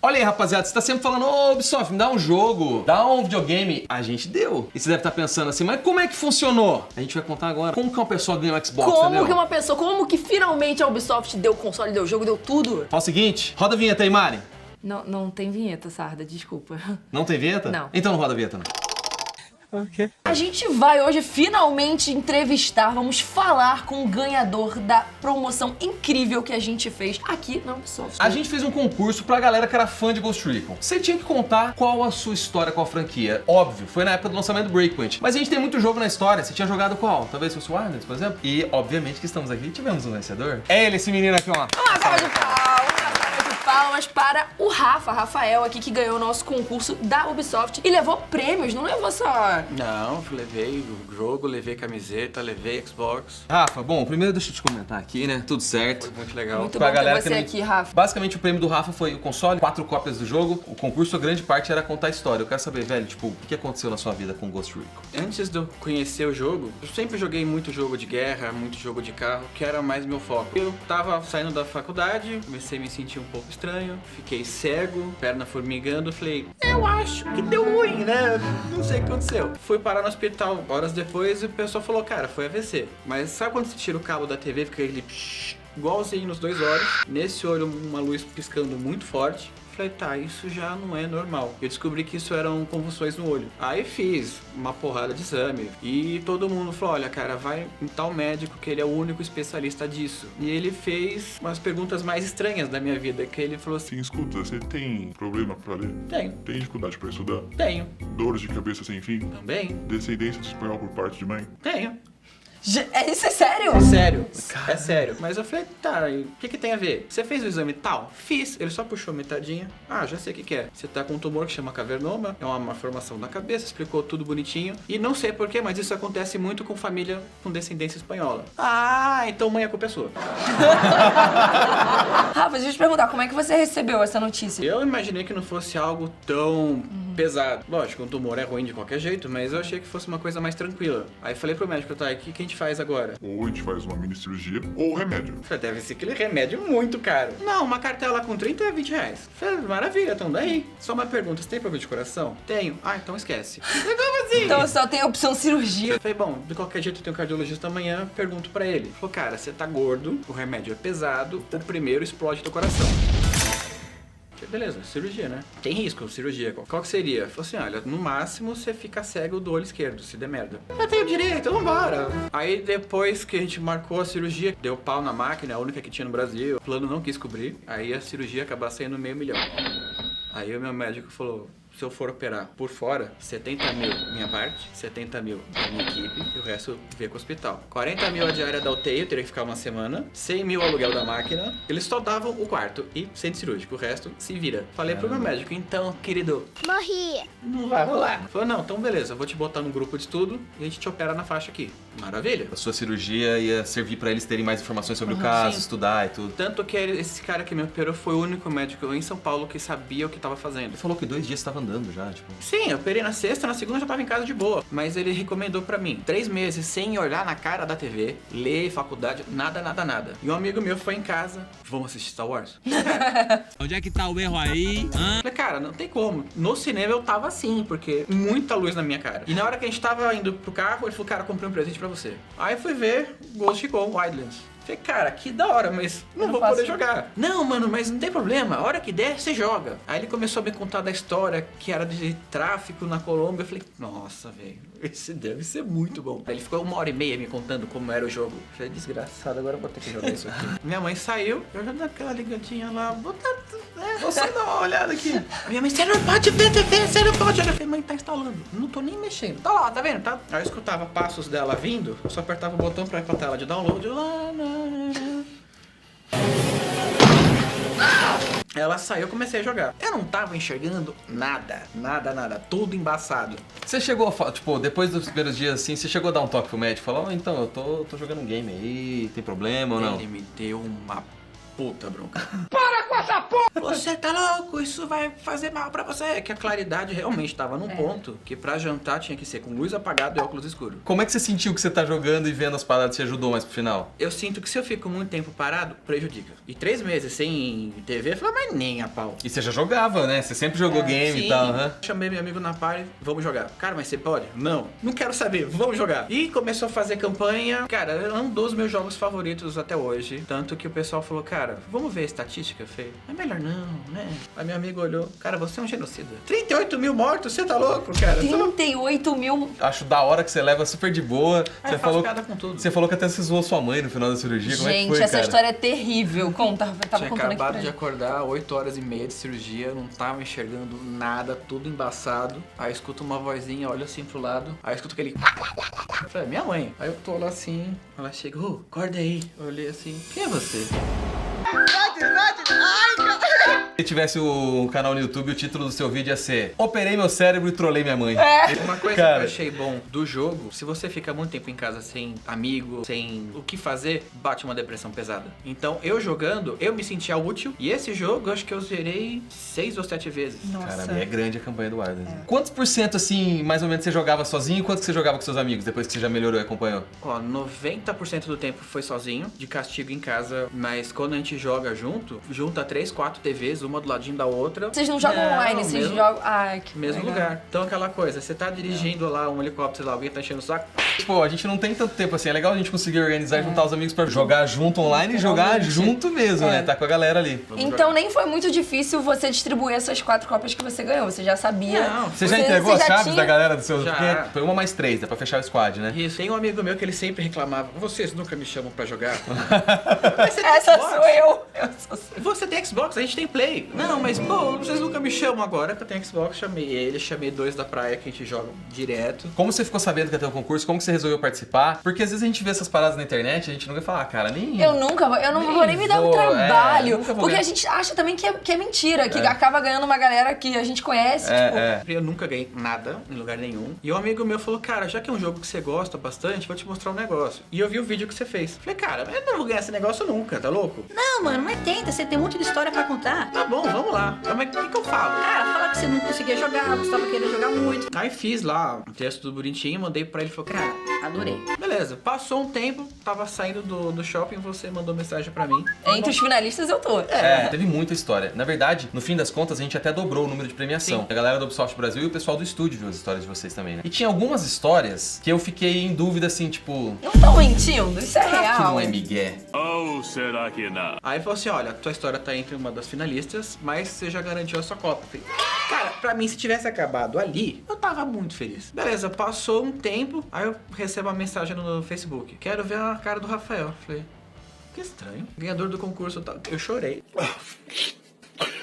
Olha aí, rapaziada, você tá sempre falando, ô Ubisoft, me dá um jogo, dá um videogame. A gente deu. E você deve estar pensando assim, mas como é que funcionou? A gente vai contar agora. Como que uma pessoa ganha um Xbox, entendeu? Como que finalmente a Ubisoft deu console, deu jogo, deu tudo? Fala o seguinte, roda a vinheta aí, Mari. Não tem vinheta, Sarda, desculpa. Não tem vinheta? Não. Então não roda a vinheta, não. Ok. A gente vai hoje finalmente entrevistar, vamos falar com o ganhador da promoção incrível que a gente fez aqui na Ubisoft. A gente fez um concurso pra galera que era fã de Ghost Recon. Você tinha que contar qual a sua história com a franquia. Óbvio, foi na época do lançamento do Breakpoint. Mas a gente tem muito jogo na história. Você tinha jogado qual? Talvez fosse o Wildlands, por exemplo? E, obviamente, que estamos aqui e tivemos um vencedor. É ele, esse menino aqui, ó. Uma salva de palmas para o Rafael aqui, que ganhou o nosso concurso da Ubisoft e levou prêmios, não levou só... Não, levei o jogo, levei camiseta, levei Xbox. Rafa, bom, primeiro deixa eu te comentar aqui, né? Tudo certo. Foi muito legal. Muito Pra bom galera ter você que não- aqui, Rafa. Basicamente, o prêmio do Rafa foi o console, 4 cópias do jogo. O concurso, a grande parte era contar a história. Eu quero saber, velho, tipo, o que aconteceu na sua vida com Ghost Recon? Antes de eu conhecer o jogo, eu sempre joguei muito jogo de guerra, muito jogo de carro, que era mais meu foco. Eu tava saindo da faculdade, comecei a me sentir um pouco estranho, fiquei cego, perna formigando, falei, eu acho que deu ruim, né? Não sei o que aconteceu. Fui parar no hospital horas depois e o pessoal falou, cara, foi AVC. Mas sabe quando você tira o cabo da TV, fica aquele igualzinho nos dois olhos, nesse olho uma luz piscando muito forte. Falei, tá, isso já não é normal. Eu descobri que isso eram convulsões no olho. Aí fiz uma porrada de exame e todo mundo falou, olha, cara, vai em tal médico que ele é o único especialista disso. E ele fez umas perguntas mais estranhas da minha vida, que ele falou assim, Sim, escuta, você tem problema pra ler? tenho, Tem dificuldade pra estudar? tenho, Dores de cabeça sem fim? também, Descendência de espanhol por parte de mãe? tenho. Isso é sério? É sério, é sério. Mas eu falei, tá, e o que tem a ver? Você fez o exame tal? Fiz. Ele só puxou metadinha. Ah, já sei o que é. Você tá com um tumor que chama cavernoma, é uma malformação na cabeça, explicou tudo bonitinho. E não sei porquê, mas isso acontece muito com família com descendência espanhola. Ah, então mãe, a culpa é sua. Rafa, deixa eu te perguntar, como é que você recebeu essa notícia? Eu imaginei que não fosse algo tão pesado. Lógico, um tumor é ruim de qualquer jeito, mas eu achei que fosse uma coisa mais tranquila. Aí falei pro médico, tá, o que a gente faz agora? Ou a gente faz uma mini cirurgia, ou remédio. Falei, deve ser aquele remédio muito caro. Não, uma cartela com 30 é 20 reais. Falei, maravilha, então daí. Só uma pergunta, você tem problema de coração? Tenho. Ah, então esquece. Como assim? Então só tem a opção cirurgia. Eu falei, bom, de qualquer jeito eu tenho um cardiologista amanhã, pergunto pra ele. Ele falou, cara, você tá gordo, o remédio é pesado, o primeiro explode teu coração. Beleza, cirurgia, né? Tem risco, cirurgia. Qual que seria? Falou assim, olha, no máximo você fica cego do olho esquerdo, se der merda. Eu tenho direito, vambora. Aí depois que a gente marcou a cirurgia, deu pau na máquina, a única que tinha no Brasil, o plano não quis cobrir, aí a cirurgia acabou saindo $500 mil. Aí o meu médico falou, se eu for operar por fora, 70 mil minha parte, 70 mil da minha equipe e o resto vê com o hospital. 40 mil a diária da UTI, eu teria que ficar uma semana, 100 mil aluguel da máquina, eles só davam o quarto e centro cirúrgico, o resto se vira. Falei pro meu médico, então, querido, Morri. não vai rolar. Falou, não, então beleza, eu vou te botar num grupo de estudo e a gente te opera na faixa aqui. Maravilha. A sua cirurgia ia servir pra eles terem mais informações sobre o caso, sim. estudar e tudo. Tanto que esse cara que me operou foi o único médico em São Paulo que sabia o que tava fazendo. Ele falou que 2 dias você tava andando já, tipo... Sim, eu operei na sexta, na segunda eu já tava em casa de boa. Mas ele recomendou pra mim 3 meses sem olhar na cara da TV, ler, faculdade, nada, nada, nada. E um amigo meu foi em casa, vamos assistir Star Wars? Onde é que tá o erro aí? Hã? Falei, cara, não tem como. No cinema eu tava assim, porque muita luz na minha cara. E na hora que a gente tava indo pro carro, ele falou, cara, comprei um presente pra você. Aí eu fui ver Ghost Recon Wildlands. Falei, cara, que da hora, mas não vou poder jogar. Não, mano, mas não tem problema. A hora que der, você joga. Aí ele começou a me contar da história que era de tráfico na Colômbia. Eu falei, nossa, velho, esse deve ser muito bom. Aí ele ficou 1h30 me contando como era o jogo. Eu falei, desgraçado, agora eu vou ter que jogar isso aqui. Minha mãe saiu, eu já dei aquela ligadinha lá. Você dá uma olhada aqui. Minha mãe, você não pode ver TV, você não pode olhar. Eu falei, mãe, tá instalando. Não tô nem mexendo. Tá lá, tá vendo? Tá? Aí eu escutava passos dela vindo, eu só apertava o botão pra ir pra tela de download. Ela saiu, eu comecei a jogar. Eu não tava enxergando nada, nada, nada. Tudo embaçado. Você chegou a tipo, depois dos primeiros dias assim, você chegou a dar um toque pro médico? Falou, então, eu tô jogando um game aí, tem problema ou não? Ele me deu uma puta bronca. Para com essa porra! Você tá louco, isso vai fazer mal pra você. É que a claridade realmente tava num ponto que pra jantar tinha que ser com luz apagada e óculos escuros. Como é que você sentiu que você tá jogando e vendo as paradas te ajudou mais pro final? Eu sinto que se eu fico muito tempo parado, prejudica. E 3 meses sem TV, eu falei, mas nem a pau. E você já jogava, né? Você sempre jogou game Sim. e tal, né? Chamei meu amigo na party, vamos jogar. Cara, mas você pode? Não quero saber, vamos jogar. E começou a fazer campanha. Cara, é um dos meus jogos favoritos até hoje. Tanto que o pessoal falou, cara, vamos ver a estatística, Fê? É melhor não, né? Aí meu amigo olhou, cara, você é um genocida. 38 mil mortos, você tá louco, cara? 38 mil. Acho da hora que você leva super de boa. Ah, Você eu faço falou, piada com tudo. você falou que até você zoou sua mãe no final da cirurgia. Como é que Gente, foi, essa cara? história é terrível. Conta, tava Tinha contando aqui pra acabado de gente. acordar, 8 horas e meia de cirurgia, não tava enxergando nada, tudo embaçado. Aí eu escuto uma vozinha, olho assim pro lado, aí eu escuto aquele... Eu falei, minha mãe. Aí eu tô lá assim, ela chega, acorda aí. Eu olhei assim, quem é você? Se tivesse o canal no YouTube, o título do seu vídeo ia ser Operei meu cérebro e trolei minha mãe. Uma coisa Cara. que eu achei bom do jogo, se você fica muito tempo em casa sem amigo, sem o que fazer, bate uma depressão pesada. Então, eu jogando, eu me sentia útil. E esse jogo, eu acho que eu zerei 6 ou 7 vezes. Cara, a minha é grande a campanha do Warden. Quantos por cento, assim, mais ou menos, você jogava sozinho e quantos que você jogava com seus amigos, depois que você já melhorou e acompanhou? Ó, 90% do tempo foi sozinho, de castigo em casa. Mas quando a gente joga junto, junta 3, 4 TVs, uma do ladinho da outra. Vocês não jogam Não, online, vocês mesmo- jogam... Ai, que Mesmo legal. lugar. Então aquela coisa, você tá dirigindo lá um helicóptero, sei lá, alguém tá enchendo o saco. Pô, a gente não tem tanto tempo assim. É legal a gente conseguir organizar e juntar os amigos pra jogar junto online e jogar junto mesmo, né? Tá com a galera ali. Então nem foi muito difícil você distribuir essas 4 cópias que você ganhou. Você já sabia. Não, Você já entregou as já chaves tinha- da galera do seu... Já. Porque foi 1 mais 3, dá pra fechar o squad, né? Isso. Tem um amigo meu que ele sempre reclamava, vocês nunca me chamam pra jogar. Essa sou eu. Você tem Xbox, a gente tem Play. Não, mas pô, vocês nunca me chamam agora que eu tenho Xbox. Chamei ele, chamei 2 da praia que a gente joga direto. Como você ficou sabendo que ia ter um concurso? Como que você resolveu participar? Porque às vezes a gente vê essas paradas na internet e a gente nunca fala, cara, nem... Eu não vou nem me dar o vou, trabalho. nunca vou Porque ganhar. a gente acha também que é mentira, que acaba ganhando uma galera que a gente conhece. Tipo, Eu nunca ganhei nada em lugar nenhum. E um amigo meu falou, cara, já que é um jogo que você gosta bastante, vou te mostrar um negócio. E eu vi o vídeo que você fez. Falei, cara, eu não vou ganhar esse negócio nunca, tá louco? Não, mano, mas tenta, você tem um monte de história pra contar. Tá bom, vamos lá. Mas o que eu falo? Cara, fala que você não conseguia jogar, você tava querendo jogar muito. Aí fiz lá um texto tudo bonitinho, mandei pra ele e falou, cara, Adorei. beleza. Passou um tempo, tava saindo do shopping, você mandou mensagem pra mim. entre os finalistas eu tô. Teve muita história. Na verdade, no fim das contas, a gente até dobrou o número de premiação. Sim. A galera do Ubisoft Brasil e o pessoal do estúdio viu as histórias de vocês também, né? E tinha algumas histórias que eu fiquei em dúvida, assim, tipo... Não tão mentindo, isso é Será que real. não é migué? Ou será que não? Aí ele falou assim, olha, tua história tá entre uma das finalistas, mas você já garantiu a sua cópia. Eu falei, cara, pra mim, se tivesse acabado ali, eu tava muito feliz. Beleza, passou um tempo, aí eu recebo uma mensagem no Facebook. Quero ver a cara do Rafael. Eu falei, que estranho. Ganhador do concurso, eu chorei.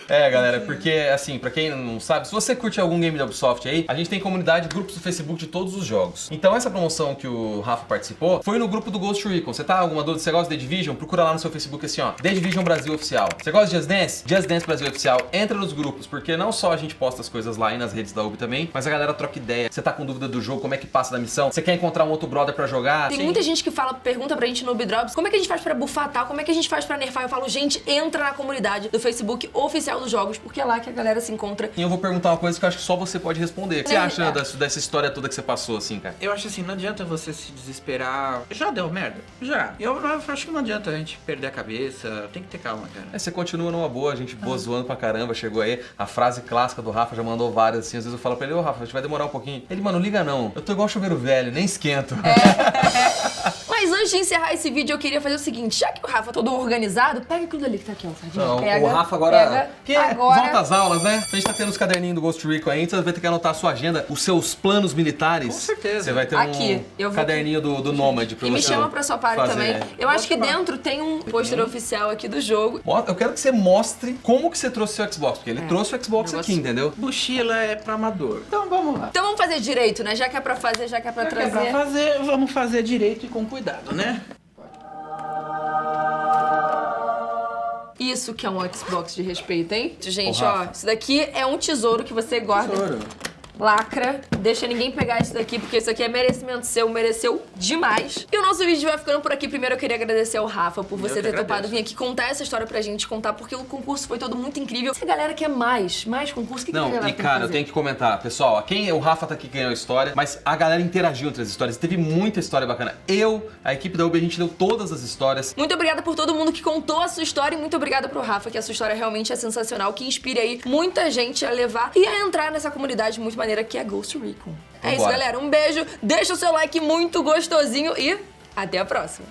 É, galera, porque, assim, pra quem não sabe, se você curte algum game da Ubisoft aí, a gente tem comunidade, grupos do Facebook de todos os jogos. Então essa promoção que o Rafa participou foi no grupo do Ghost Recon. Você tá alguma dúvida? Você gosta de The Division? Procura lá no seu Facebook assim, ó, The Division Brasil Oficial. Você gosta de Just Dance? Just Dance Brasil Oficial. Entra nos grupos, porque não só a gente posta as coisas lá e nas redes da Ubi também, mas a galera troca ideia. Você tá com dúvida do jogo, como é que passa da missão? Você quer encontrar um outro brother pra jogar? Tem muita gente que pergunta pra gente no Ubidrops, como é que a gente faz pra bufar tal, como é que a gente faz pra nerfar? Eu falo, gente, entra na comunidade do Facebook oficial dos jogos, porque é lá que a galera se encontra. E eu vou perguntar uma coisa que eu acho que só você pode responder. O que você É. acha dessa história toda que você passou, assim, cara? Eu acho assim, não adianta você se desesperar. Já deu merda? Já. Eu acho que não adianta a gente perder a cabeça. Tem que ter calma, cara. Você continua numa boa, a gente boa zoando pra caramba, chegou aí, a frase clássica do Rafa já mandou várias, assim, às vezes eu falo pra ele, ô Rafa, a gente vai demorar um pouquinho. Ele, mano, liga não, eu tô igual chuveiro velho, nem esquento. Mas antes de encerrar esse vídeo, eu queria fazer o seguinte, já que o Rafa é todo organizado, pega aquilo ali que tá aqui, ó, Sardinha. Não, Pega, o Rafa agora... pega, Que agora... volta às aulas, né? A gente tá tendo os caderninhos do Ghost Recon aí, então você vai ter que anotar a sua agenda, os seus planos militares. Com certeza. Você vai ter Aqui, eu um vou- caderninho do Nômade pra E me você chama pra sua party fazer. também. Eu acho que dentro tem um pôster oficial aqui do jogo. Eu quero que você mostre como que você trouxe seu Xbox, porque ele trouxe o Xbox negócio- aqui, entendeu? Mochila é pra amador. Então vamos lá. Então vamos fazer direito, né? Já que é pra fazer, já que é pra trazer. Pra fazer, vamos fazer direito e com cuidado, né? Isso que é um Xbox de respeito, hein? Gente, Ô, ó, Rafa. isso daqui é um tesouro que você guarda. Tesouro. Lacra, deixa ninguém pegar isso daqui, porque isso aqui é merecimento seu, mereceu demais. E o nosso vídeo vai ficando por aqui. Primeiro eu queria agradecer ao Rafa por você ter topado vir aqui contar essa história pra gente, contar porque o concurso foi todo muito incrível. Se a galera quer mais concurso, o que a galera Não, e cara, eu tenho que comentar, pessoal, o Rafa tá aqui que ganhou a história, mas a galera interagiu entre as histórias, teve muita história bacana. A equipe da Uber, a gente deu todas as histórias. Muito obrigada por todo mundo que contou a sua história e muito obrigada pro Rafa, que a sua história realmente é sensacional, que inspire aí muita gente a levar e a entrar nessa comunidade muito maneira que é Ghost Recon. É isso, galera. Um beijo, deixa o seu like muito gostosinho e até a próxima.